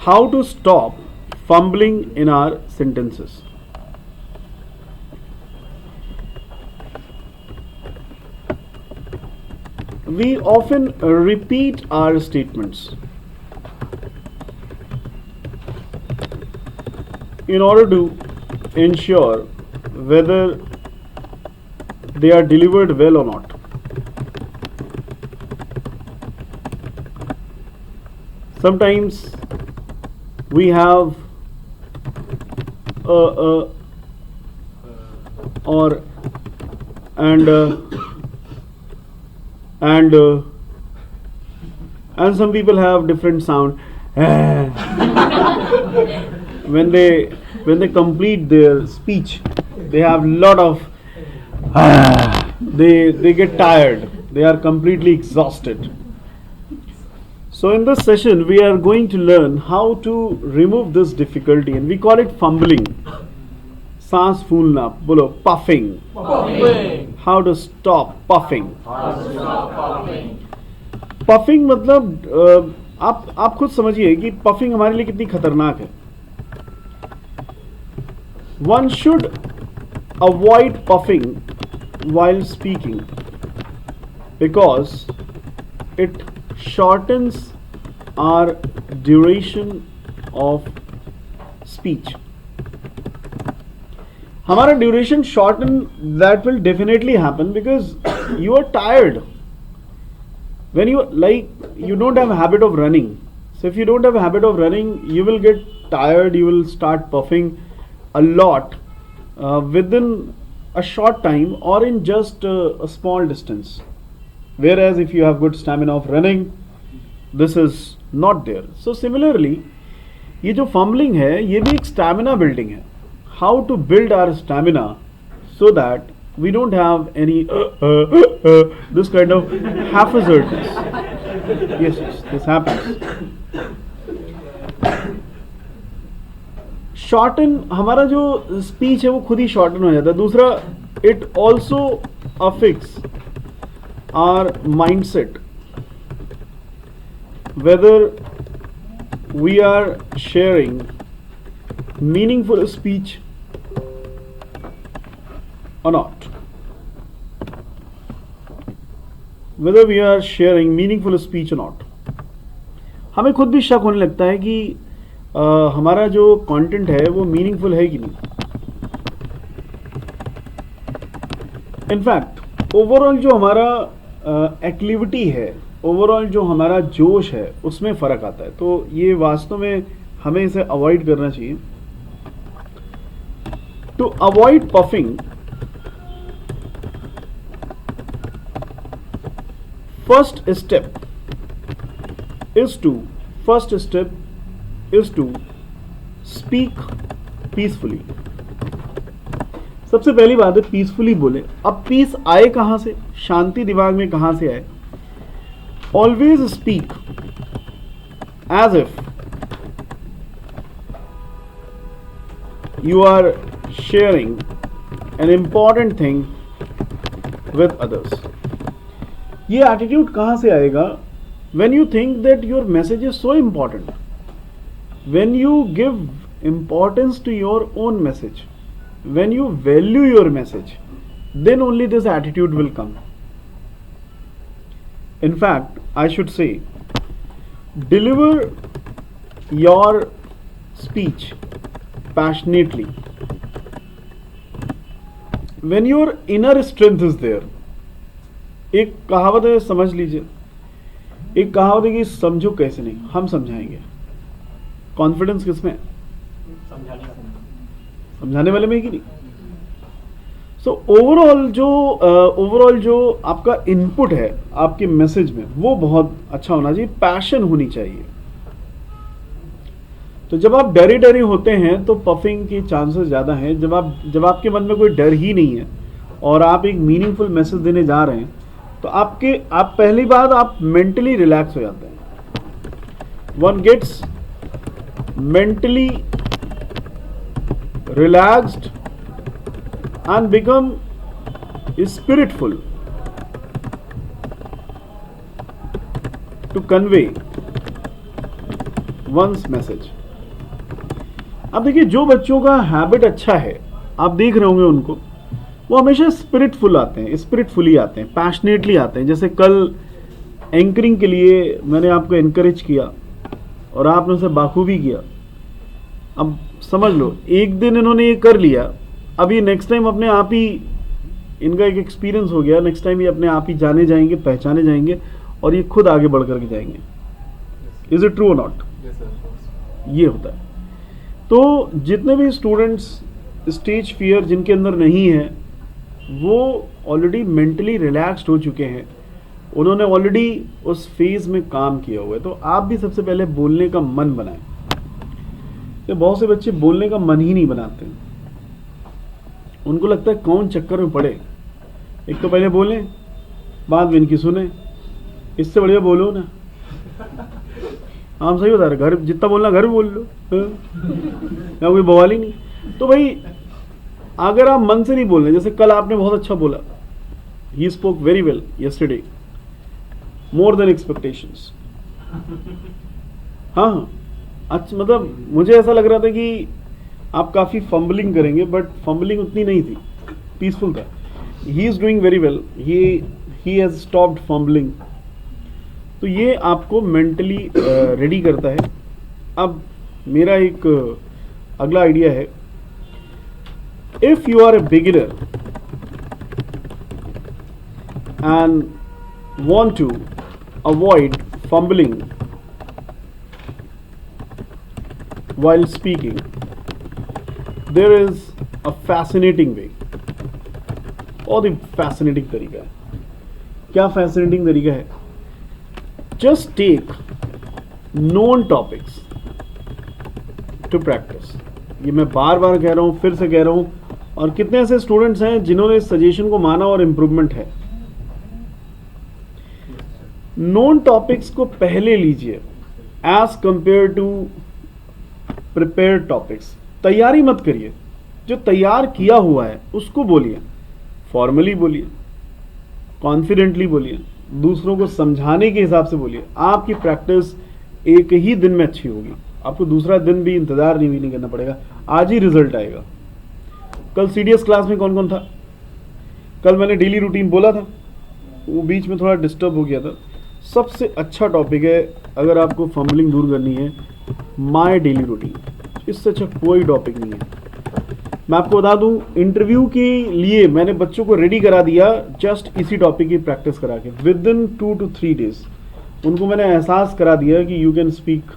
How to stop fumbling in our sentences. We often repeat our statements in order to ensure whether they are delivered well or not. Sometimes we have a or and and and some people have different sound when they complete their speech. They have lot of they get tired, they are completely exhausted. So in this session we are going to learn how to remove this difficulty, and we call it fumbling. सांस फूलना, बोलो puffing. How to stop puffing. Puffing मतलब आप खुद समझिए कि puffing हमारे लिए कितनी खतरनाक है. One should avoid puffing while speaking because it shortens our duration of speech. हमारा duration shorten, that will definitely happen because you are tired. When you you don't have a habit of running. So if you don't have a habit of running, you will get tired, you will start puffing a lot within a short time or in just a small distance. Whereas if you have good stamina of running, this is not there. So similarly, ये जो fumbling है ये भी एक stamina building है. How to build our stamina so that we don't have any this kind of haphazardness. Yes, this happens. Shorten, हमारा जो speech है वो खुद ही shorten हो जाता है. दूसरा, it also affects our mindset, whether we are sharing meaningful speech or not. Whether we are sharing meaningful speech or not. हमें खुद भी शक होने लगता है कि हमारा जो कंटेंट है वो मीनिंगफुल है कि नहीं. इनफैक्ट ओवरऑल जो हमारा एक्टिविटी है, ओवरऑल जो हमारा जोश है, उसमें फ़र्क आता है. तो ये वास्तव में हमें इसे अवॉइड करना चाहिए. To avoid puffing, first step is to speak peacefully. सबसे पहली बात है पीसफुली बोले. अब पीस आए कहां से, शांति दिमाग में कहां से आए. Always speak as if you are sharing an important thing with others. ये एटीट्यूड कहाँ से आएगा? when you think that your message is so important, when you give importance to your own message, when you value your message, then only this attitude will come. In fact, I should say, deliver your speech passionately. When your inner strength is there. एक कहावत है, समझ लीजिए. एक कहावत है कि समझो कैसे नहीं, हम समझाएंगे. कॉन्फिडेंस किसमें? समझाने वाले में कि नहीं. सो ओवरऑल जो आपका इनपुट है आपके मैसेज में वो बहुत अच्छा होना चाहिए. पैशन होनी चाहिए. तो जब आप डरे होते हैं तो पफिंग के चांसेस ज़्यादा हैं. जब आपके मन में कोई डर ही नहीं है और आप एक मीनिंगफुल मैसेज देने जा रहे हैं तो आप पहली बात आप मेंटली रिलैक्स हो जाते हैं. One gets mentally relaxed and become spiritful to convey one's message. अब देखिए, जो बच्चों का हैबिट अच्छा है, आप देख रहे होंगे उनको, वो हमेशा स्पिरिटफुल आते हैं, स्पिरिटफुली आते हैं, पैशनेटली आते हैं। जैसे कल एंकरिंग के लिए मैंने आपको एनकरेज किया और आपने उसे बाखूबी किया। अब समझ लो, एक दिन इन्होंने ये कर लिया, अब ये नेक्स्ट टाइम अपने आप ही, इनका एक एक्सपीरियंस हो गया, नेक्स्ट टाइम ये अपने आप ही जाने जाएंगे, पहचाने जाएंगे और ये खुद आगे बढ़ करके जाएंगे। इज इट ट्रू और नॉट? ये होता है। तो जितने भी स्टूडेंट्स स्टेज फियर जिनके अंदर नहीं है, वो ऑलरेडी मेंटली रिलैक्स्ड हो चुके हैं, उन्होंने ऑलरेडी उस फेज में काम किया हुआ है। तो आप भी सबसे पहले बोलने का मन बनाएं। तो बहुत से बच्चे बोलने का मन ही नहीं बनाते, उनको लगता है कौन चक्कर में पड़े, एक तो पहले बोलें बाद में इनकी सुने, इससे बढ़िया बोलो ना। हम सही बता रहे, घर जितना बोलना घर में बोल लो, या कोई बवाल ही नहीं। तो भाई अगर आप मन से नहीं बोल रहे, जैसे कल आपने बहुत अच्छा बोला, he spoke very well yesterday, more than expectations. हाँ, अच्छा, मतलब मुझे ऐसा लग रहा था कि आप काफ़ी फंबलिंग करेंगे, बट फंबलिंग उतनी नहीं थी, पीसफुल था। He is doing very well, he has stopped fumbling. तो ये आपको मेंटली रेडी करता है। अब मेरा एक अगला आइडिया है, if you are a beginner and want to avoid fumbling while speaking, there is a fascinating way। बहुत ही फैसिनेटिंग तरीका है। क्या फैसिनेटिंग तरीका है? Just take known topics to practice. ये मैं बार बार कह रहा हूँ, फिर से कह रहा हूँ, और कितने ऐसे स्टूडेंट्स हैं जिन्होंने इस सजेशन को माना और इम्प्रूवमेंट है। नोन टॉपिक्स को पहले लीजिए as compare to prepared topics. तैयारी मत करिए, जो तैयार किया हुआ है उसको बोलिए, फॉर्मली बोलिए, कॉन्फिडेंटली बोलिए, दूसरों को समझाने के हिसाब से बोलिए। आपकी प्रैक्टिस एक ही दिन में अच्छी होगी, आपको दूसरा दिन भी इंतजार नहीं करना पड़ेगा, आज ही रिजल्ट आएगा। कल सीडीएस क्लास में कौन कौन था? कल मैंने डेली रूटीन बोला था, वो बीच में थोड़ा डिस्टर्ब हो गया था। सबसे अच्छा टॉपिक है अगर आपको फंबलिंग दूर करनी है, माय डेली रूटीन। इससे अच्छा कोई टॉपिक नहीं है। मैं आपको बता दूं, इंटरव्यू के लिए मैंने बच्चों को रेडी करा दिया जस्ट इसी टॉपिक की प्रैक्टिस करा के। विद इन 2 to 3 days उनको मैंने एहसास करा दिया कि you can speak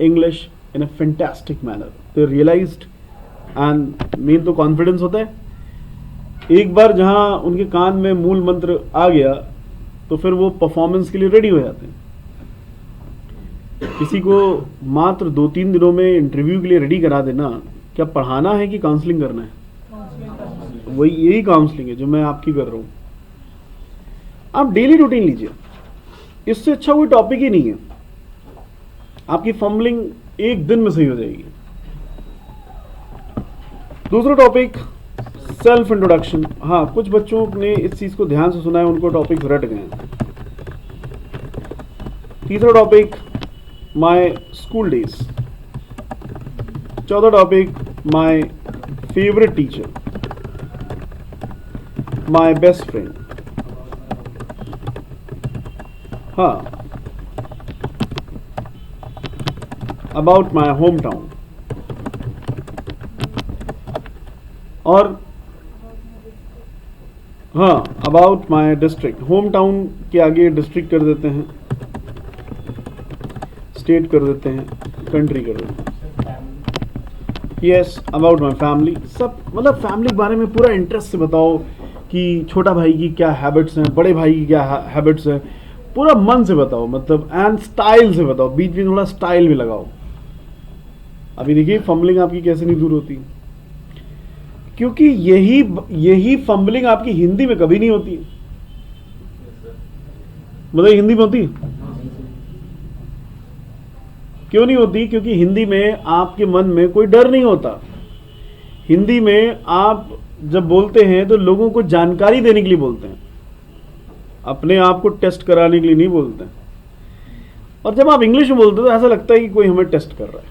English in a fantastic manner. They realized, and मेन तो कॉन्फिडेंस होता है। एक बार जहां उनके कान में मूल मंत्र आ गया तो फिर वो परफॉर्मेंस के लिए रेडी हो जाते हैं। किसी को मात्र 2-3 दिनों में इंटरव्यू के लिए रेडी करा देना, क्या पढ़ाना है कि काउंसलिंग करना है? वही, यही काउंसलिंग है जो मैं आपकी कर रहा हूं। आप डेली रूटीन लीजिए, इससे अच्छा कोई टॉपिक ही नहीं है। आपकी फंबलिंग एक दिन में सही हो जाएगी। दूसरा टॉपिक, सेल्फ इंट्रोडक्शन। हाँ, कुछ बच्चों ने इस चीज को ध्यान से सुना है, उनको टॉपिक रट गए हैं। तीसरा टॉपिक, माय स्कूल डेज। चौथा topic, my favourite teacher, my best friend. हाँ, अबाउट माय होम टाउन। और हाँ, about my district. Home town के आगे डिस्ट्रिक्ट कर देते हैं, स्टेट कर देते हैं, कंट्री कर देते हैं। Yes, about my family. सब मतलब फैमिली के बारे में पूरा इंटरेस्ट से बताओ कि छोटा भाई की क्या हैबिट्स हैं, बड़े भाई की क्या हैबिट्स हैं, पूरा मन से बताओ, मतलब एंड स्टाइल से बताओ, बीच में थोड़ा स्टाइल भी लगाओ। अभी देखिए फंबलिंग आपकी कैसे नहीं दूर होती, क्योंकि यही फंबलिंग आपकी हिंदी में कभी नहीं होती। मतलब हिंदी में होती, क्यों नहीं होती? क्योंकि हिंदी में आपके मन में कोई डर नहीं होता। हिंदी में आप जब बोलते हैं तो लोगों को जानकारी देने के लिए बोलते हैं, अपने आप को टेस्ट कराने के लिए नहीं बोलते हैं। और जब आप इंग्लिश में बोलते हो तो ऐसा लगता है कि कोई हमें टेस्ट कर रहा है,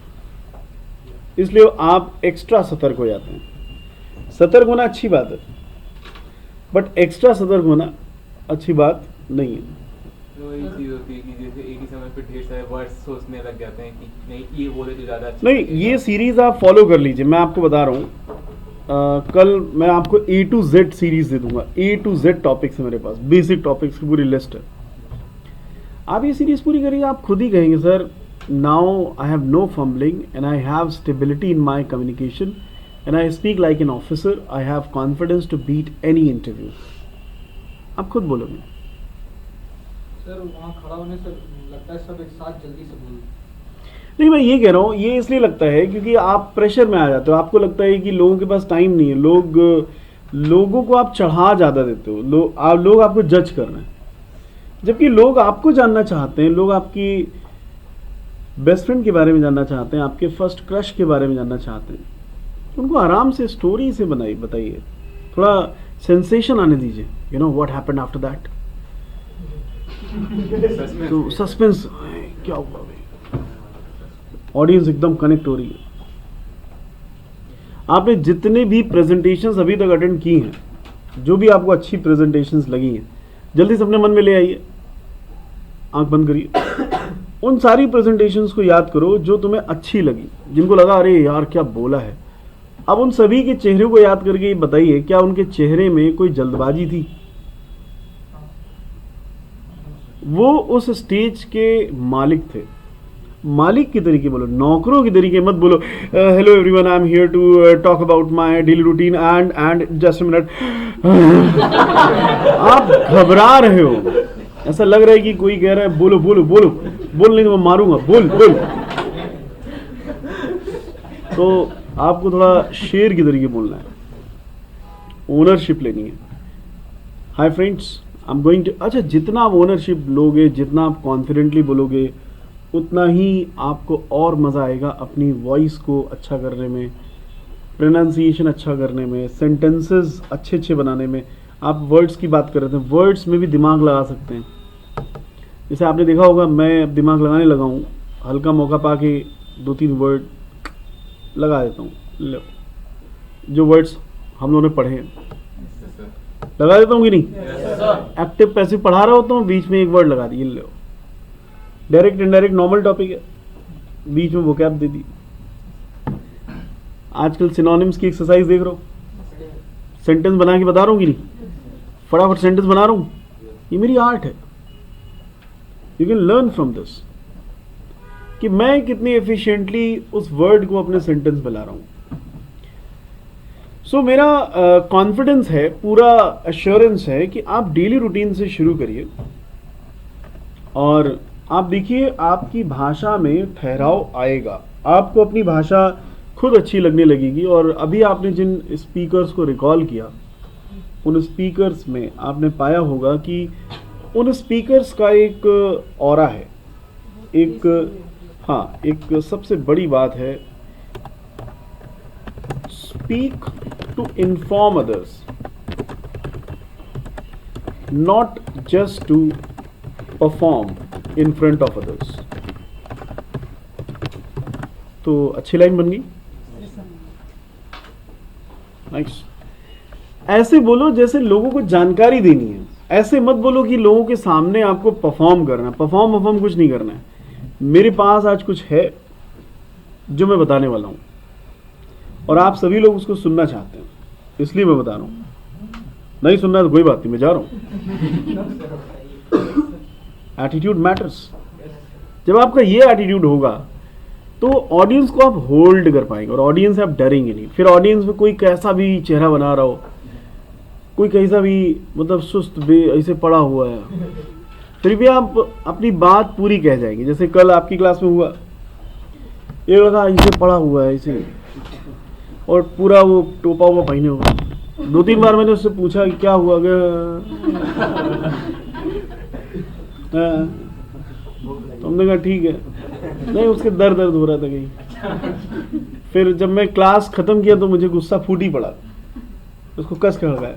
इसलिए आप एक्स्ट्रा सतर्क हो जाते हैं। सतर्क होना अच्छी बात है, बट एक्स्ट्रा सतर्क होना अच्छी बात नहीं है। तो ये चीज होती है कि जैसे एक ही समय पे ढेर सारे वर्ड्स सोचने लग जाते हैं कि नहीं ये बोले तो ज़्यादा अच्छा नहीं, ये सीरीज आप फॉलो कर लीजिए। मैं आपको बता रहा हूँ, कल मैं आपको A to Z सीरीज दे दूंगा। A to Z टॉपिक्स है मेरे पास, बेसिक टॉपिक्स की पूरी लिस्ट है। आप ये सीरीज पूरी करिए, आप खुद ही कहेंगे sir now I have no fumbling and I have stability in my communication and I speak like an officer, I have confidence to beat any interview. आप खुद बोलोगे। सर वहाँ खड़ा होने से लगता है सब एक साथ जल्दी से बोल। नहीं, मैं ये कह रहा हूँ, ये इसलिए लगता है क्योंकि आप प्रेशर में आ जाते हो। आपको लगता है कि लोगों के पास टाइम नहीं है, लोगों को आप चढ़ा ज़्यादा देते हो, लोग आपको जज कर रहे हैं, जबकि लोग आपको जानना चाहते हैं। लोग आपकी बेस्ट फ्रेंड के बारे में जानना चाहते हैं, आपके फर्स्ट क्रश के बारे में जानना चाहते हैं। उनको आराम से स्टोरी से बताइए, थोड़ा सेंसेशन आने दीजिए। You know what happened after that, तो सस्पेंस क्या हुआ भाई, ऑडियंस एकदम कनेक्ट हो रही है। आपने जितने भी प्रेजेंटेशंस अभी तक अटेंड की हैं, जो भी आपको अच्छी प्रेजेंटेशंस लगी हैं, जल्दी से अपने मन में ले आइए, आंख बंद करिए, उन सारी प्रेजेंटेशंस को याद करो जो तुम्हें अच्छी लगी, जिनको लगा अरे यार क्या बोला है। अब उन सभी के चेहरे को याद करके बताइए क्या उनके चेहरे में कोई जल्दबाजी थी। वो उस स्टेज के मालिक थे। मालिक के तरीके बोलो, नौकरों के तरीके मत बोलो। Hello everyone, I am here to talk about my daily routine and just a minute. आप घबरा रहे हो, ऐसा लग रहा है कि कोई कह रहा है बोलो बोलो बोलो, बोल नहीं तो मैं मारूंगा, बोल बोल। तो आपको थोड़ा शेर के तरीके बोलना है, ओनरशिप लेनी है। Hi friends, I am going to. अच्छा, जितना आप ओनरशिप लोगे, जितना आप कॉन्फिडेंटली बोलोगे, उतना ही आपको और मज़ा आएगा अपनी वॉइस को अच्छा करने में, प्रोनाउंसिएशन अच्छा करने में, सेंटेंसेस अच्छे अच्छे बनाने में। आप वर्ड्स की बात कर रहे थे, वर्ड्स में भी दिमाग लगा सकते हैं। जैसे आपने देखा होगा, मैं अब दिमाग लगाने लगा हूँ, हल्का मौका पाके 2-3 वर्ड लगा देता हूँ। जो वर्ड्स हम लोगों ने पढ़े हैं लगा देता हूँ कि नहीं। एक्टिव पैसिव पढ़ा रहा होता हूँ, बीच में एक वर्ड लगा दिए, लो। डायरेक्ट इनडायरेक्ट नॉर्मल टॉपिक है, बीच में वोकैब दे दी। आजकल सिनोनिम्स की एक्सरसाइज देख रहा हूँ, सेंटेंस बना के बता रहा हूँ कि नहीं, फटाफट सेंटेंस बना रहा हूँ। ये मेरी आर्ट है। You can learn from this कि मैं कितनी एफिशिएंटली उस वर्ड को अपने सेंटेंस में ला रहा हूँ। सो मेरा कॉन्फिडेंस है, पूरा एश्योरेंस है कि आप डेली रूटीन से शुरू करिए और आप देखिए आपकी भाषा में ठहराव आएगा, आपको अपनी भाषा खुद अच्छी लगने लगेगी। और अभी आपने जिन स्पीकर्स को रिकॉल किया, उन स्पीकर्स में आपने पाया होगा कि उन स्पीकर्स का एक ऑरा है, एक एक सबसे बड़ी बात है, speak to inform others, not just to perform in front of others. तो अच्छी लाइन बन गई, नाइस। ऐसे बोलो जैसे लोगों को जानकारी देनी है, ऐसे मत बोलो कि लोगों के सामने आपको परफॉर्म करना है। परफॉर्म कुछ नहीं करना है। मेरे पास आज कुछ है जो मैं बताने वाला हूं और आप सभी लोग उसको सुनना चाहते हैं, इसलिए मैं बता रहा हूं। नहीं सुनना तो कोई बात नहीं, मैं जा रहा हूं। Attitude matters. जब आपका ये एटीट्यूड होगा तो ऑडियंस को आप होल्ड कर पाएंगे और ऑडियंस से आप डरेंगे नहीं। फिर ऑडियंस में कोई कैसा भी चेहरा बना रहा हो, कोई कैसा भी मतलब सुस्त ऐसे पड़ा हुआ है, फिर भी आप अपनी बात पूरी कह जाएंगे। जैसे कल आपकी क्लास में हुआ, ये लगा ऐसे पड़ा हुआ है ऐसे, और पूरा वो टोपा हुआ पहने हुआ। 2-3 बार मैंने उससे पूछा कि क्या हुआ, तो हमने कहा ठीक है। नहीं, उसके दर्द हो रहा था कहीं। फिर जब मैं क्लास खत्म किया तो मुझे गुस्सा फूट ही पड़ा, उसको कस कर लगाया।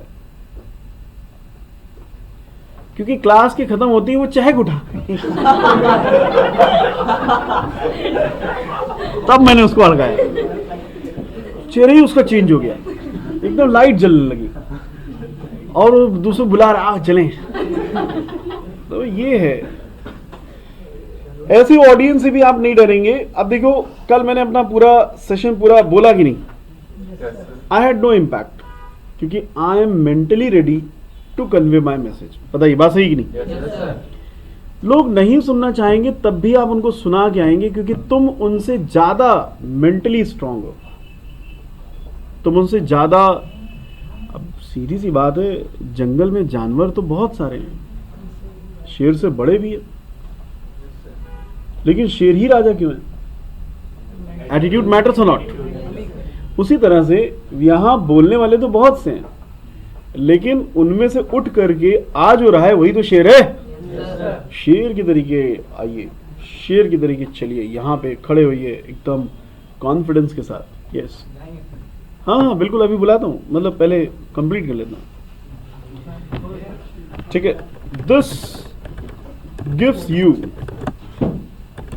क्योंकि क्लास की खत्म होती है वो चहक उठा तब मैंने उसको हड़काया, चेहरा ही उसका चेंज हो गया, एकदम लाइट जलने लगी और वो दूसरे बुला रहा आ चलें। तो ये है, ऐसी ऑडियंस से भी आप नहीं डरेंगे। अब देखो कल मैंने अपना पूरा सेशन पूरा बोला कि नहीं, आई हैड नो इम्पैक्ट, क्योंकि I am mentally ready to convey my message. बताइए बात सही कि नहीं? लोग नहीं सुनना चाहेंगे तब भी आप उनको सुना के आएंगे, क्योंकि तुम उनसे ज्यादा मेंटली स्ट्रांग हो, तुम उनसे ज्यादा। अब सीधी सी बात है, जंगल में जानवर तो बहुत सारे हैं, शेर से बड़े भी है, लेकिन शेर ही राजा क्यों है? एटीट्यूड मैटर्स और नॉट। उसी तरह से यहां बोलने वाले तो बहुत से हैं, लेकिन उनमें से उठ करके आ जो रहा है वही तो शेर है। शेर की तरीके आइए, शेर की तरीके चलिए, यहाँ पे खड़े होइए एकदम कॉन्फिडेंस के साथ। यस, हाँ हाँ बिल्कुल, अभी बुलाता हूँ, मतलब पहले कंप्लीट कर लेता हूँ, ठीक है। This gives you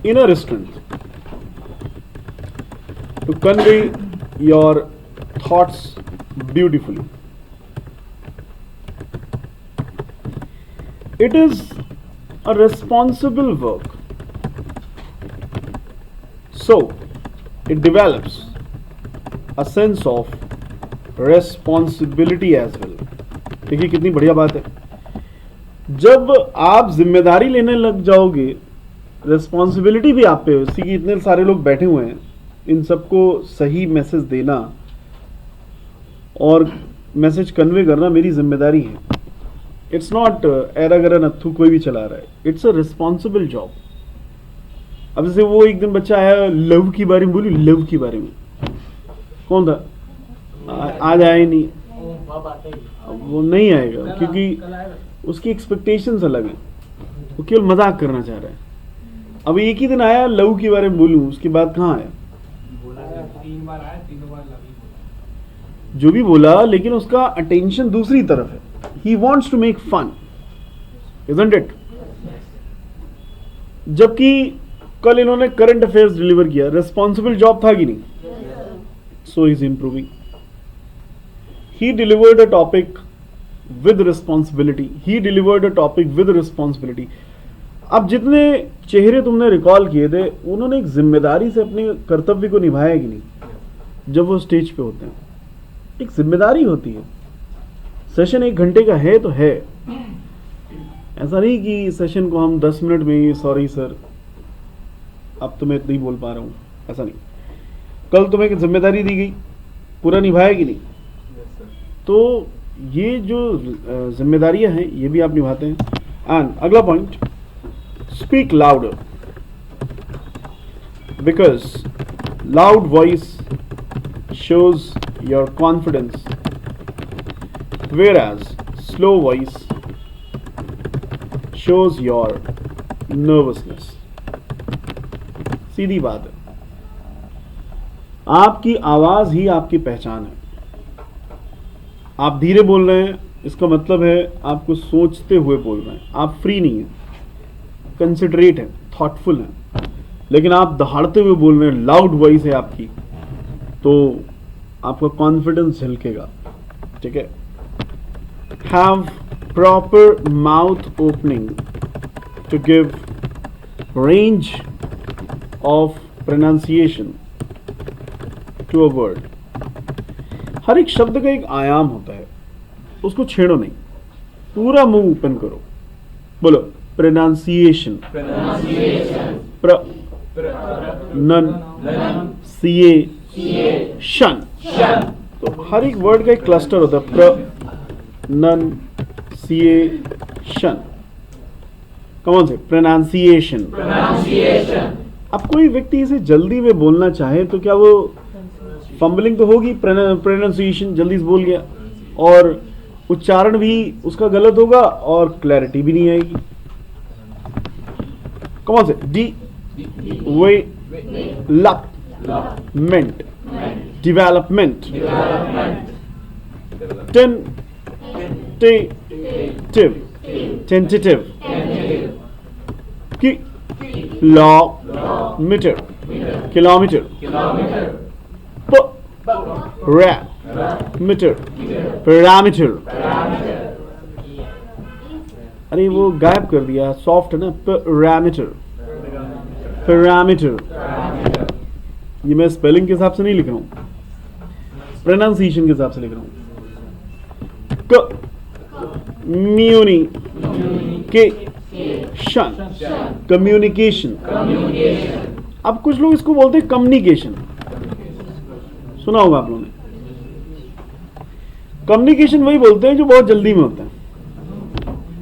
inner strength to convey your thoughts beautifully. It is a responsible work, so it develops a sense of responsibility as well. देखिए कितनी बढ़िया बात है, जब आप जिम्मेदारी लेने लग जाओगे, रिस्पॉन्सिबिलिटी भी आप पे है उसकी, कि इतने सारे लोग बैठे हुए हैं, इन सबको सही मैसेज देना और मैसेज कन्वे करना मेरी जिम्मेदारी है। इट्स नॉट एरा गरा नथु कोई भी चला रहा है, इट्स अ रिस्पॉन्सिबल जॉब। अब जैसे वो एक दिन बच्चा आया लव की बारे में, बोली लव के बारे में, कौन था? आज आया ही नहीं, वो नहीं आएगा क्योंकि उसकी एक्सपेक्टेशंस अलग हैं, वो केवल मजाक करना चाह रहा है। अब एक ही दिन आया लव के बारे में बोलूं, उसके बाद कहाँ आया? 3 बार आया, तीनों बार लव ही बोला। जो भी बोला, लेकिन उसका अटेंशन दूसरी तरफ है। He wants to make fun, isn't it? जबकि कल इन्होंने करंट अफेयर्स डिलीवर किया, रिस्पॉन्सिबल जॉब था कि नहीं? So he is improving. He delivered a topic with responsibility, he delivered a topic with responsibility. अब जितने चेहरे तुमने रिकॉल किए थे, उन्होंने एक जिम्मेदारी से अपने कर्तव्य को निभाया कि नहीं? जब वो स्टेज पे होते हैं, एक जिम्मेदारी होती है। सेशन 1 घंटे का है तो है, ऐसा नहीं कि सेशन को हम 10 मिनट में, सॉरी सर अब तो मैं नहीं बोल पा रहा हूँ, ऐसा नहीं। कल तुम्हें एक जिम्मेदारी दी गई, पूरा निभाया कि नहीं? तो ये जो जिम्मेदारियां हैं ये भी आप निभाते हैं। एंड अगला point, speak louder, because loud voice shows your confidence, whereas slow voice shows your nervousness. सीधी बात है, आपकी आवाज ही आपकी पहचान है। आप धीरे बोल रहे हैं, इसका मतलब है आपको सोचते हुए बोल रहे हैं, आप फ्री नहीं है, कंसिडरेट है, थॉटफुल है। लेकिन आप दहाड़ते हुए बोल रहे हैं, लाउड वॉइस है आपकी, तो आपका कॉन्फिडेंस झलकेगा, ठीक है। Have proper mouth opening to give range of pronunciation to a word. हर एक शब्द का एक आयाम होता है, उसको छेड़ो नहीं, पूरा मुंह ओपन करो, बोलो प्रोनाउंसिएशन, प्रोनाउंसिएशन। तो हर एक वर्ड का एक क्लस्टर होता है, प्रोनाउंसिएशन। कौन से? प्रोनाउंसिएशन। अब कोई व्यक्ति इसे जल्दी में बोलना चाहे तो क्या वो फंबलिंग तो होगी, प्रोनाउंसिएशन जल्दी से बोल गया, और उच्चारण भी उसका गलत होगा और क्लैरिटी भी नहीं आएगी। कौन से? डेवलपमेंट, टेंटेटिव, टेंटेटिव कि law meter kilometer meter parameter अरे वो गायब कर दिया सॉफ्ट है ना पैरामीटर पैरामीटर ये मैं स्पेलिंग के हिसाब से नहीं लिख रहा हूं प्रोनाउंसिएशन के हिसाब से लिख रहा हूं कम्युनिकेशन अब कुछ लोग इसको बोलते हैं कम्युनिकेशन सुना होगा आप लोगों ने कम्युनिकेशन वही बोलते हैं जो बहुत जल्दी में होता है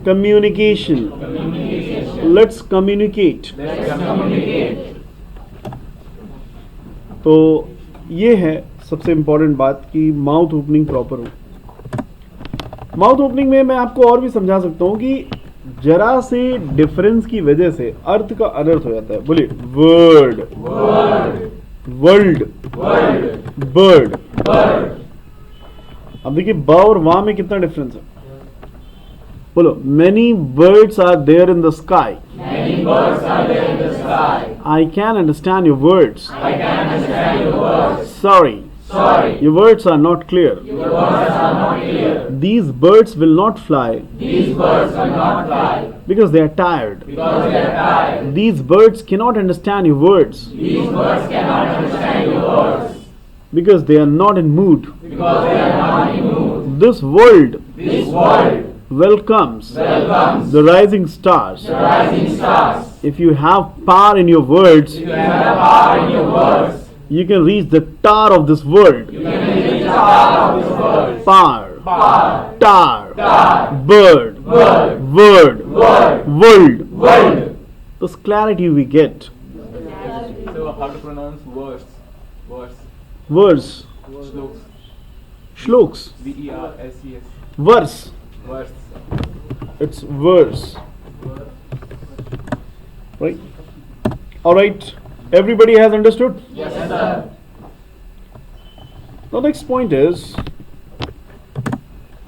कम्युनिकेशन लेट्स कम्युनिकेट तो ये है सबसे इंपॉर्टेंट बात कि माउथ ओपनिंग प्रॉपर हो माउथ ओपनिंग में मैं आपको और भी समझा सकता हूं कि जरा से डिफरेंस की वजह से अर्थ का अनर्थ हो जाता है बोलिए वर्ड वर्ल्ड बर्ड अब देखिए ब और वा में कितना डिफरेंस है बोलो many birds are there in the sky I can understand your words sorry your words are not clear. These birds will not fly because they are tired. These birds cannot understand your words because they are not in mood. This world welcomes the rising stars. If you have power in your words, you can reach the tar of this world. Power, tar, bird, word, world. This clarity we get. So how to pronounce verse? Verse. Shloks. Shloks. VERSES. Verse. Verse. It's verse. Right? Alright. Everybody has understood? Yes, sir. The next point is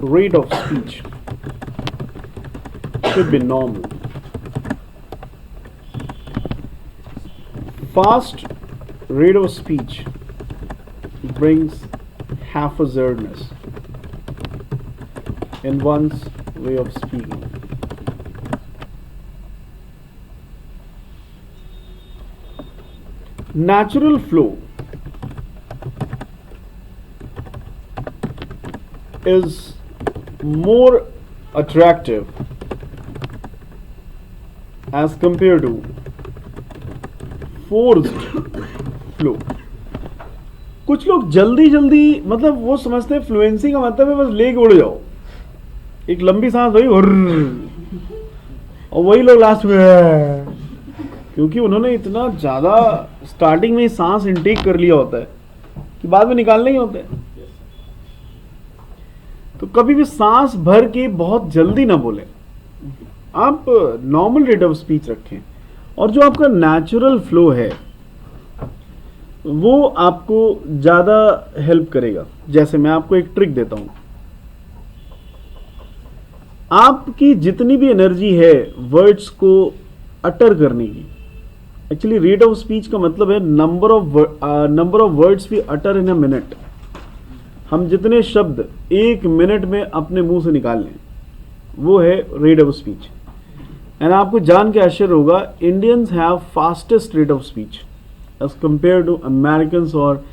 rate of speech should be normal. Fast rate of speech brings haphazardness in one's way of speaking. Natural flow is more attractive as compared to forced flow. कुछ लोग जल्दी मतलब वो समझते हैं fluency का मतलब है बस लेके उड़ जाओ एक लंबी सांस वही और वही लोग लास्ट में क्योंकि उन्होंने इतना ज्यादा स्टार्टिंग में सांस इनटेक कर लिया होता है कि बाद में निकालना ही होता है तो कभी भी सांस भर के बहुत जल्दी ना बोले आप नॉर्मल रेट ऑफ स्पीच रखें और जो आपका नेचुरल फ्लो है वो आपको ज्यादा हेल्प करेगा जैसे मैं आपको एक ट्रिक देता हूं आपकी जितनी भी एनर्जी है वर्ड्स को अटर करने की एक्चुअली रेट ऑफ स्पीच का मतलब है number of words we utter in a minute हम जितने शब्द एक मिनट में अपने मुंह से निकाल लें वो है रेट ऑफ स्पीच एंड आपको जान के आश्चर्य होगा Indians have fastest rate of speech as compare to Americans or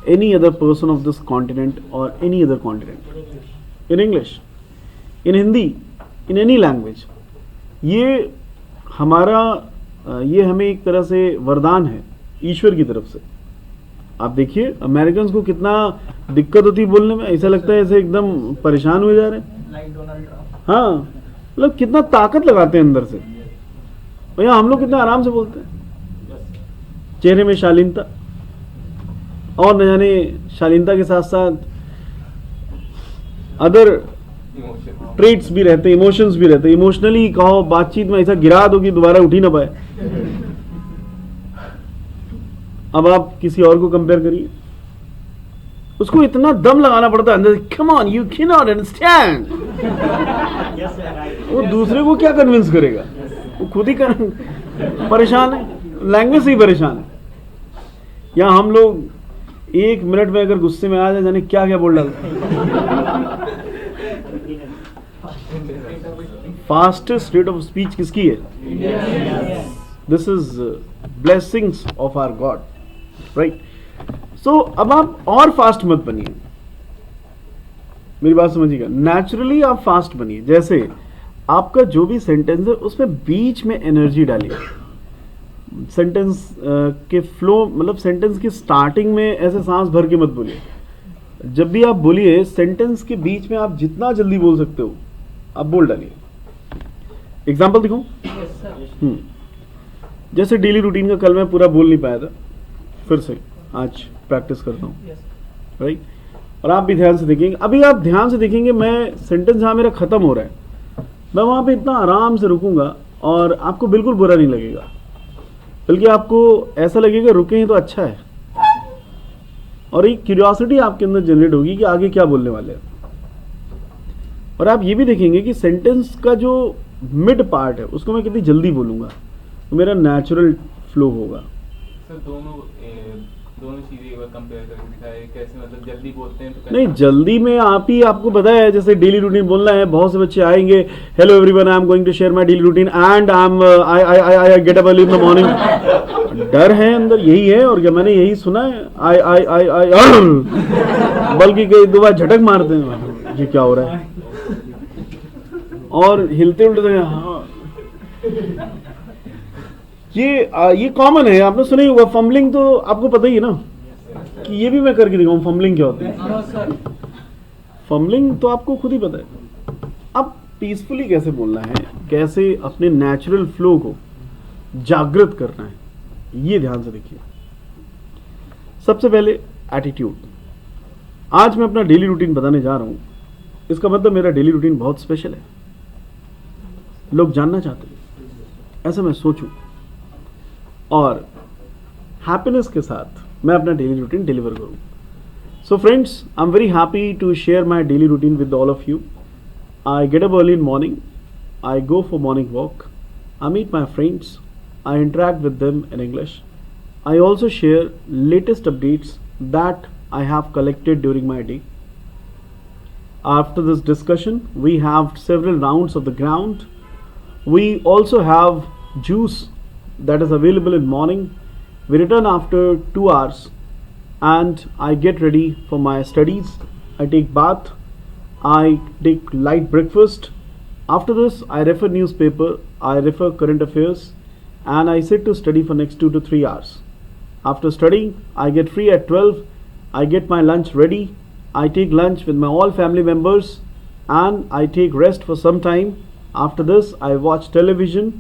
any other person of this continent or any other continent in English in Hindi in any language ये हमारा ये हमें एक तरह से वरदान है ईश्वर की तरफ से आप देखिए अमेरिकन्स को कितना दिक्कत होती है बोलने में ऐसा लगता है ऐसे एकदम परेशान हुए जा रहे हैं लाइक डोनाल्ड ट्रम्प हाँ मतलब कितना ताकत लगाते हैं अंदर से भैया हम लोग कितना आराम से बोलते हैं चेहरे में शालीनता और न जाने शालीनता के साथ साथ अदर ट्रेट्स भी रहते हैं इमोशंस भी रहते हैं इमोशनली कहो बातचीत में ऐसा गिरा दो कि दोबारा उठ ही ना पाए अब आप किसी और को कंपेयर करिए उसको इतना दम लगाना पड़ता है अंदर से come on you can not understand वो दूसरे को क्या कन्विंस करेगा, वो खुद ही परेशान है, लैंग्वेज से ही परेशान है। या हम लोग 1 मिनट में अगर गुस्से में आ जाए जाने क्या क्या बोल डालते हैं। फास्टेस्ट रेट ऑफ स्पीच किसकी है? This is blessings of our god, right. So अब आप और फास्ट मत बनिए, मेरी बात समझिएगा। नेचुरली आप फास्ट बनिए। जैसे आपका जो भी सेंटेंस है उसमें बीच में एनर्जी डालिए। सेंटेंस के फ्लो, मतलब सेंटेंस की स्टार्टिंग में ऐसे सांस भर के मत बोलिए। जब भी आप बोलिए सेंटेंस के बीच में आप जितना जल्दी बोल सकते हो आप बोल डालिए। एग्जाम्पल दिखाऊं? जैसे डेली रूटीन का कल मैं पूरा बोल नहीं पाया था, फिर से आज प्रैक्टिस करता हूँ, राइट। और आप भी ध्यान से देखेंगे, अभी आप ध्यान से देखेंगे मैं सेंटेंस जहाँ मेरा खत्म हो रहा है मैं वहाँ पे इतना आराम से रुकूंगा और आपको बिल्कुल बुरा नहीं लगेगा, बल्कि आपको ऐसा लगेगा रुके हैं तो अच्छा है। और एक क्यूरियोसिटी आपके अंदर जनरेट होगी कि आगे क्या बोलने वाले हैं। और आप ये भी देखेंगे कि सेंटेंस का जो मिड पार्ट है उसको मैं कितनी जल्दी बोलूँगा तो मेरा नेचुरल फ्लो होगा। सर दोनों चीजें एक बार कंपेयर करके दिखाए कैसे, मतलब जल्दी बोलते हैं तो कैसे? नहीं, जल्दी में आपको पता है जैसे डेली रूटीन बोलना है, बहुत से बच्चे आएंगे, hello everyone I am going to share my daily routine and I get up early in the morning. डर है अंदर, यही है। और क्या मैंने यही सुना है, आई बल्कि कई 2 बार झटक मारते हैं, ये क्या हो रहा है, और हिलते उलटे। हाँ, ये कॉमन है, आपने सुना ही होगा। फंबलिंग तो आपको पता ही है ना, कि ये भी मैं करके दिखाऊं फंबलिंग क्या होती है। फंबलिंग तो आपको खुद ही पता है। अब पीसफुली कैसे बोलना है, कैसे अपने नेचुरल फ्लो को जागृत करना है, ये ध्यान से देखिए। सबसे पहले एटीट्यूड। आज मैं अपना डेली रूटीन बताने जा रहा हूं, इसका मतलब मेरा डेली रूटीन बहुत स्पेशल है, लोग जानना चाहते हैं, ऐसा मैं सोचूं और हैप्पीनेस के साथ मैं अपना डेली रूटीन डिलीवर करूं। So friends, I am very happy to share my daily routine with all of you. I get up early in morning, I go for morning walk, I meet my friends, I interact with them in English. I also share latest updates that I have collected during my day. After this discussion, we have several rounds of the ground. We also have juice that is available in morning. We return after 2 hours and I get ready for my studies. I take bath. I take light breakfast. After this, I refer newspaper. I refer current affairs. And I sit to study for next 2 to 3 hours. After studying, I get free at 12. I get my lunch ready. I take lunch with my all family members and I take rest for some time. After this, I watch television.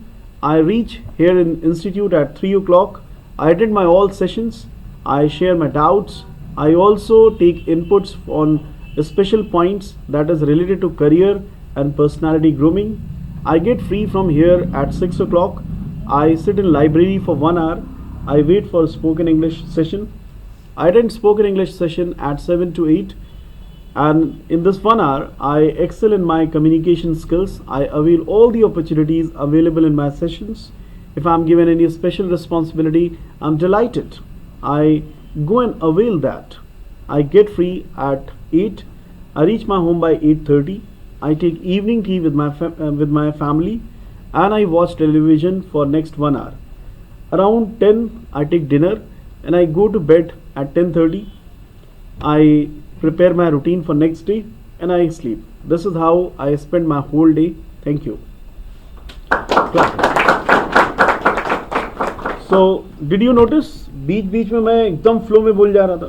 I reach here in institute at 3 o'clock. I attend my all sessions. I share my doubts. I also take inputs on special points that is related to career and personality grooming. I get free from here at 6 o'clock. I sit in library for 1 hour. I wait for spoken English session. I attend spoken English session at 7 to 8. And in this 1 hour, I excel in my communication skills. I avail all the opportunities available in my sessions. If I'm given any special responsibility, I'm delighted. I go and avail that. I get free at 8. I reach my home by 8:30. I take evening tea with my family. And I watch television for next 1 hour. Around 10, I take dinner and I go to bed at 10:30. I prepare my routine for next day and I sleep. This is how I spend my whole day. Thank you. So, did you notice? बीच में मैं एकदम flow में बोल जा रहा था।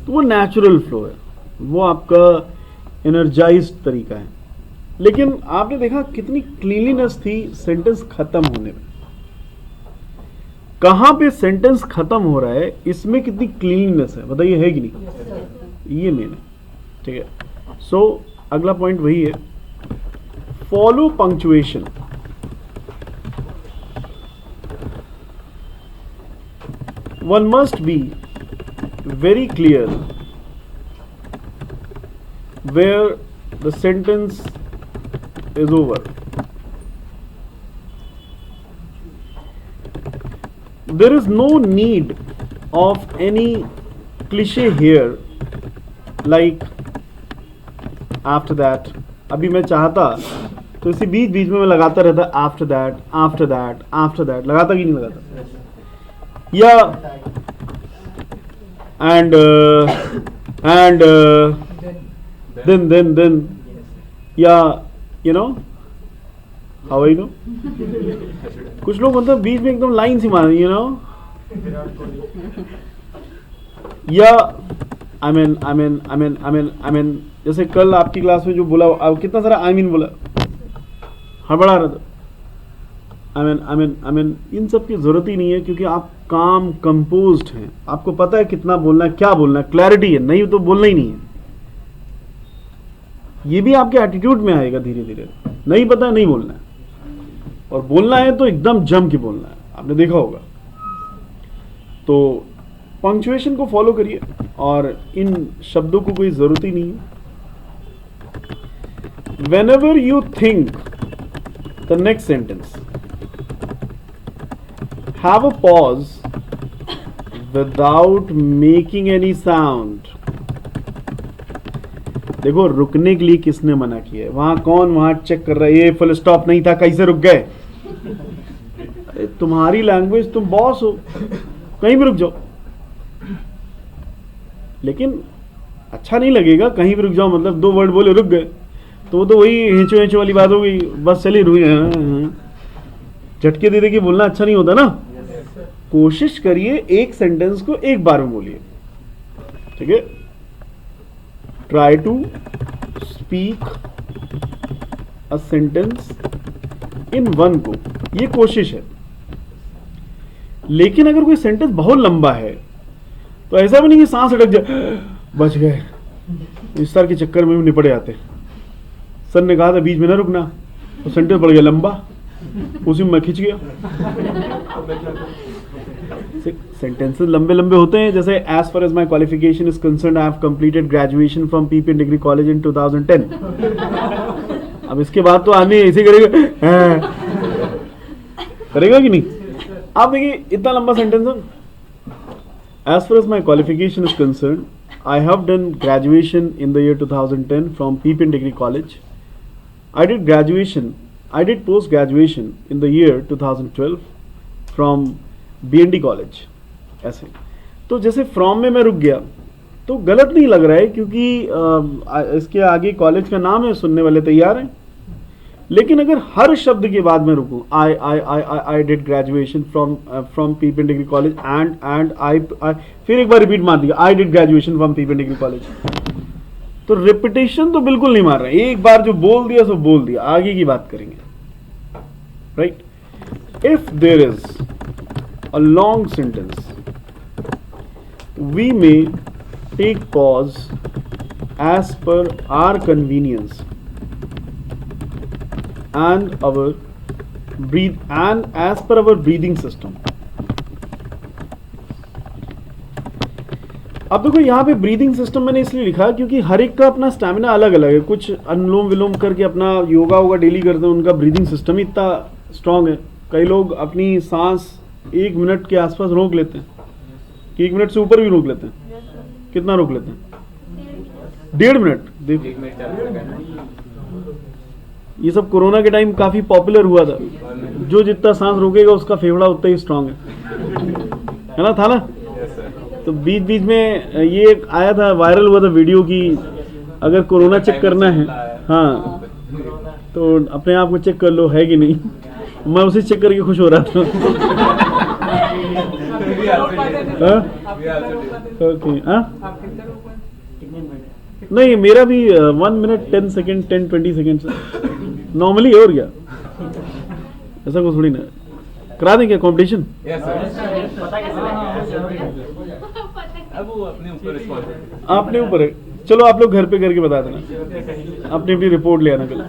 तो वो नेचुरल फ्लो है, वो आपका एनर्जाइज्ड तरीका है। लेकिन आपने देखा कितनी क्लीनलीनेस थी सेंटेंस खत्म होने में। कहां पे सेंटेंस खत्म हो रहा है इसमें कितनी क्लीनलीनेस है, बताइए, है कि नहीं? ये मेन है, ठीक है। सो अगला पॉइंट वही है, follow punctuation. One must be very clear where the sentence is over. there is no need of any cliche here like after that. अभी मैं चाहता तो इसी बीच बीच में मैं लगाता रहता after that after that after that, लगाता कि नहीं लगाता, या एंड देन या you know how I know, कुछ लोग मतलब बीच में एकदम लाइन सी मार, यू नो, या आई मीन जैसे कल आपकी क्लास में जो बोला कितना सारा आई मीन बोला, हड़बड़ा रहा था। आई मीन इन सब की जरूरत ही नहीं है, क्योंकि आप काम कंपोज्ड हैं, आपको पता है कितना बोलना है, क्या बोलना है, क्लैरिटी है, नहीं तो बोलना ही नहीं है। ये भी आपके एटीट्यूड में आएगा धीरे धीरे, नहीं पता है नहीं बोलना है, और बोलना है तो एकदम जम के बोलना है, आपने देखा होगा। तो पंक्चुएशन को फॉलो करिए, और इन शब्दों को कोई जरूरत ही नहीं है। Whenever you think the next sentence, have a pause without making any sound. देखो रुकने के लिए किसने मना किया है? वहां कौन वहां चेक कर रहा है, ये फुल स्टॉप नहीं था, कैसे रुक गए? अरे तुम्हारी लैंग्वेज, तुम बॉस हो, कहीं भी रुक जाओ। लेकिन अच्छा नहीं लगेगा कहीं भी रुक जाओ, मतलब 2 वर्ड बोले रुक गए, तो वो तो वही हिंचो हिंचो वाली बात हो गई, बस चली रुई, झटके दे दे के बोलना अच्छा नहीं होता ना। कोशिश करिए एक सेंटेंस को एक बार में बोलिए, ठीक है। Try to speak a sentence in 1 go, ये कोशिश है। लेकिन अगर कोई सेंटेंस बहुत लंबा है तो ऐसा भी नहीं कि सांस अटक जाए, बच गए, इस तरह के चक्कर में भी निपट जाते। सर ने कहा था बीच में ना रुकना, तो सेंटेंस बढ़ गया लंबा, उसी में मैं खिंच गया। सेंटेंसेस लंबे लंबे होते हैं। जैसे as far as my qualification is concerned, I have completed graduation from PPN degree college in 2010। अब इसके बाद तो आदमी ऐसे करेगा, करेगा कि नहीं? आप देखिए इतना लंबा सेंटेंस है। As far as my qualification is concerned, I have done graduation in the year 2010 from Pepin Degree College. I did post-graduation in the year 2012 from BND College. ऐसे तो जैसे फ्रॉम में मैं रुक गया तो गलत नहीं लग रहा है, क्योंकि इसके आगे कॉलेज का नाम है, सुनने वाले तैयार हैं। लेकिन अगर हर शब्द के बाद में रुकूं, I did graduation from PPN degree college and I फिर एक बार रिपीट मार दिया, I did graduation from PPN degree college, तो रिपीटेशन तो बिल्कुल नहीं मार रहे। एक बार जो बोल दिया सो बोल दिया, आगे की बात करेंगे, right. If there is a long sentence, we may take pause as per our convenience and as per our breathing system. अब देखो यहाँ पे ब्रीदिंग सिस्टम मैंने इसलिए लिखा क्योंकि हर एक का अपना स्टैमिना अलग अलग है। कुछ अनुलोम विलोम करके अपना योगा डेली करते हैं, उनका ब्रीदिंग सिस्टम ही इतना स्ट्रांग है। कई लोग अपनी सांस 1 मिनट के आसपास रोक लेते हैं, कि 1 मिनट से ऊपर भी रोक लेते हैं। कितना रोक लेते हैं? 1.5 मिनट। देखो ये सब कोरोना के टाइम काफी पॉपुलर हुआ था। जो जितना सांस रोकेगा उसका फेफड़ा उतना ही स्ट्रांग है ना, था ना। तो बीच बीच में ये आया था, वायरल हुआ था वीडियो की अगर कोरोना चेक करना है, हाँ, तो अपने आप को चेक कर लो है कि नहीं। मैं उसे चेक करके खुश हो रहा था। ओके, नहीं मेरा भी 1 मिनट 10 सेकेंड 10-20 सेकेंड नॉर्मली और क्या, ऐसा कुछ थोड़ी ना। करा दें क्या कंपटीशन? आपने ऊपर है, चलो आप लोग घर पे करके बता देना, अपनी अपनी रिपोर्ट ले आना कल।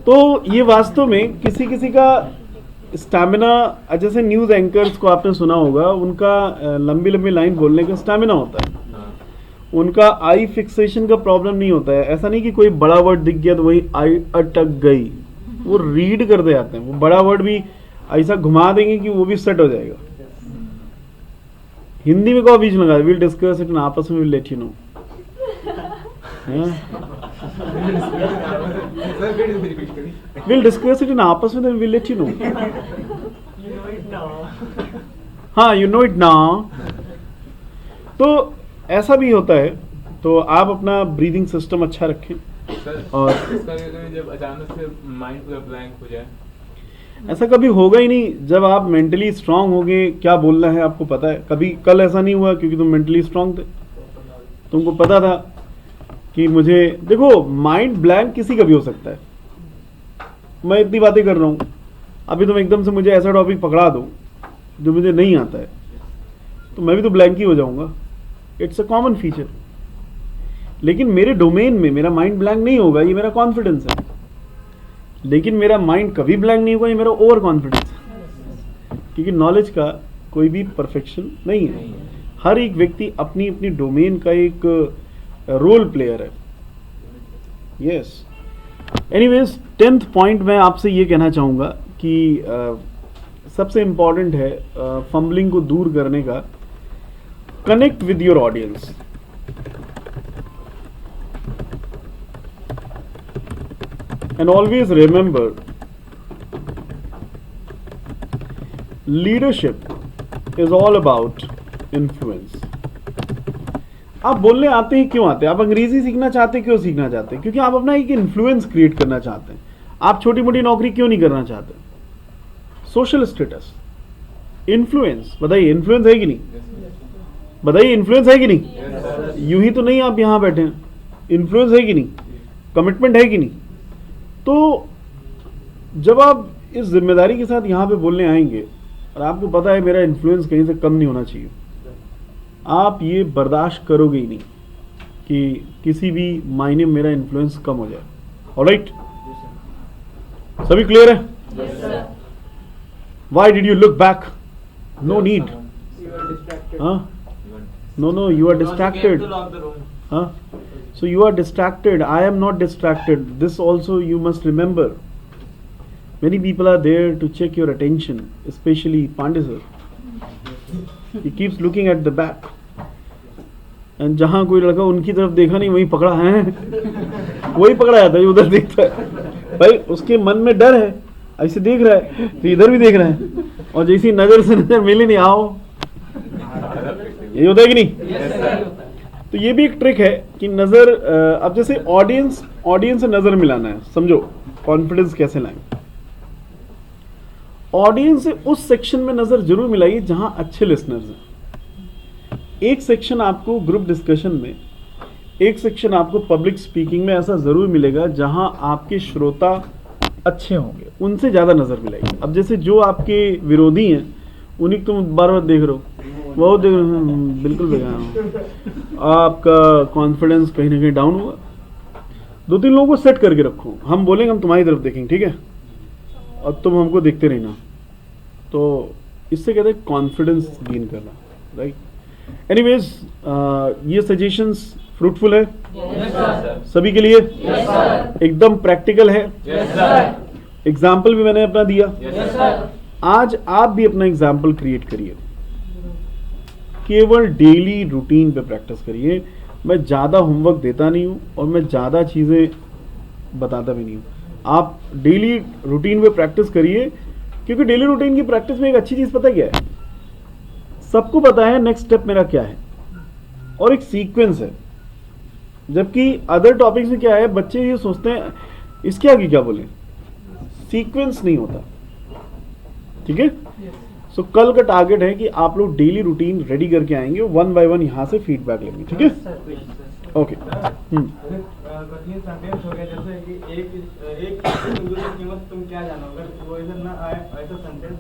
तो ये वास्तव में किसी किसी का स्टैमिना, जैसे न्यूज एंकर्स को आपने सुना होगा, उनका लंबी लंबी लाइन बोलने का स्टैमिना होता है। उनका आई फिक्सेशन का प्रॉब्लम नहीं होता है। ऐसा नहीं कि कोई बड़ा वर्ड दिख गया तो वही आई अटक गई, वो रीड करते जाते हैं। वो बड़ा वर्ड भी ऐसा घुमा देंगे कि वो भी सेट हो जाएगा। हिंदी में कहो बीच में लगा, विल डिस्कस इट इन आपस में, will let you know. Will discuss it in आपस में, विल लेट यू नो। हाँ, यू नो इट नाउ। तो ऐसा भी होता है, तो आप अपना ब्रीदिंग सिस्टम अच्छा रखें। सर, और इसका क्या करें जब अचानक से माइंड पूरा ब्लैंक हो जाए? ऐसा कभी होगा ही नहीं। जब आप मेंटली स्ट्रांग होगे, क्या बोलना है आपको पता है। कभी कल ऐसा नहीं हुआ क्योंकि तुम मेंटली स्ट्रांग थे, तुमको पता था कि मुझे, देखो माइंड ब्लैंक किसी का भी हो सकता है। मैं इतनी बातें कर रहा हूँ, अभी तुम एकदम से मुझे ऐसा टॉपिक पकड़ा दो जो मुझे नहीं आता है, तो मैं भी तो ब्लैंक ही हो जाऊंगा। It's a common feature. लेकिन मेरे डोमेन में मेरा माइंड ब्लैंक नहीं होगा, ये मेरा कॉन्फिडेंस है। लेकिन मेरा माइंड कभी ब्लैंक नहीं होगा, ये मेरा ओवर कॉन्फिडेंस है। क्योंकि नॉलेज का कोई भी परफेक्शन नहीं है। हर एक व्यक्ति अपनी अपनी डोमेन का एक रोल प्लेयर है। यस। एनीवेज, 10th पॉइंट मैं आपसे ये कहना चाहूँगा कि सबसे इम्पॉर्टेंट है फंबलिंग को दूर करने का, connect with your audience. And always remember, leadership is all about influence. आप बोलने आते हैं क्यों आते हैं? आप अंग्रेजी सीखना चाहते हैं, क्यों सीखना चाहते हैं? क्योंकि आप अपना एक इन्फ्लुएंस क्रिएट करना चाहते हैं। आप छोटी मोटी नौकरी क्यों नहीं करना चाहते? Social status, influence. बताइए, इन्फ्लुएंस है कि नहीं? बताइए, इन्फ्लुएंस है कि नहीं? यूं ही तो नहीं आप यहां बैठे हैं। इन्फ्लुएंस है कि नहीं? कमिटमेंट है कि नहीं? तो जब आप इस जिम्मेदारी के साथ यहाँ पे बोलने आएंगे और आपको पता है मेरा इन्फ्लुएंस कहीं से कम नहीं होना चाहिए, आप ये बर्दाश्त करोगे ही नहीं कि किसी भी मायने में मेरा इन्फ्लुएंस कम हो जाए। ऑलराइट, सभी क्लियर है? Why did you look back? No need. हाँ, no, you are distracted. Huh? So you are distracted. I am not distracted. This also you must remember. Many people are there to check your attention, especially Pandey sir. He keeps looking at the back. And जहाँ कोई लड़का उनकी तरफ देखा नहीं, वही पकड़ा है। वही पकड़ा जाता है, उधर देखता है। भाई उसके मन में डर है, ऐसे देख रहा है तो इधर भी देख रहा है, और जैसी नजर से नजर मिली नहीं, आओ, ये होता है कि नहीं? तो ये भी एक ट्रिक है कि नजर, अब जैसे ऑडियंस से नजर मिलाना है, समझो कॉन्फिडेंस कैसे लाएं। ऑडियंस से उस सेक्शन में नजर जरूर मिलाइए जहां अच्छे लिसनर्स हैं। एक सेक्शन आपको ग्रुप डिस्कशन में, एक सेक्शन आपको पब्लिक स्पीकिंग में ऐसा जरूर मिलेगा जहां आपके श्रोता अच्छे होंगे, उनसे ज्यादा नजर मिलाइए। अब जैसे जो आपके विरोधी हैं उन्हीं तुम बार बार देख रहे हो, वो देख रहे हो, बिल्कुल बेकार, आपका कॉन्फिडेंस कहीं ना कहीं डाउन होगा। 2-3 लोगों को सेट करके रखो, हम बोलेंगे हम तुम्हारी तरफ देखेंगे, ठीक है, और तुम हमको देखते रहना। तो इससे कहते हैं कॉन्फिडेंस गेन करना, राइट। एनीवेज, ये सजेशंस फ्रूटफुल है? सभी के लिए? एकदम प्रैक्टिकल है? एग्जाम्पल भी मैंने अपना दिया। आज आप भी अपना एग्जाम्पल क्रिएट करिए, केवल डेली रूटीन पे प्रैक्टिस करिए। मैं ज़्यादा होमवर्क देता नहीं हूँ और मैं ज़्यादा चीज़ें बताता भी नहीं हूँ। आप डेली रूटीन पे प्रैक्टिस करिए, क्योंकि डेली रूटीन की प्रैक्टिस में एक अच्छी चीज़ पता क्या है, सबको पता है नेक्स्ट स्टेप मेरा क्या है, और एक सीक्वेंस है। जबकि अदर टॉपिक्स में क्या है, बच्चे ये सोचते हैं इसके आगे क्या बोले, सीक्वेंस नहीं होता, ठीक है। सो कल का टारगेट है कि आप लोग डेली रूटीन रेडी करके आएंगे, 1 by 1 यहाँ से फीडबैक लेंगे, ठीक है। ओके। सेंटेंस हो गया जैसे कि एक कीमत तुम क्या जानोगे, वो इधर ना आए ऐसा सेंटेंस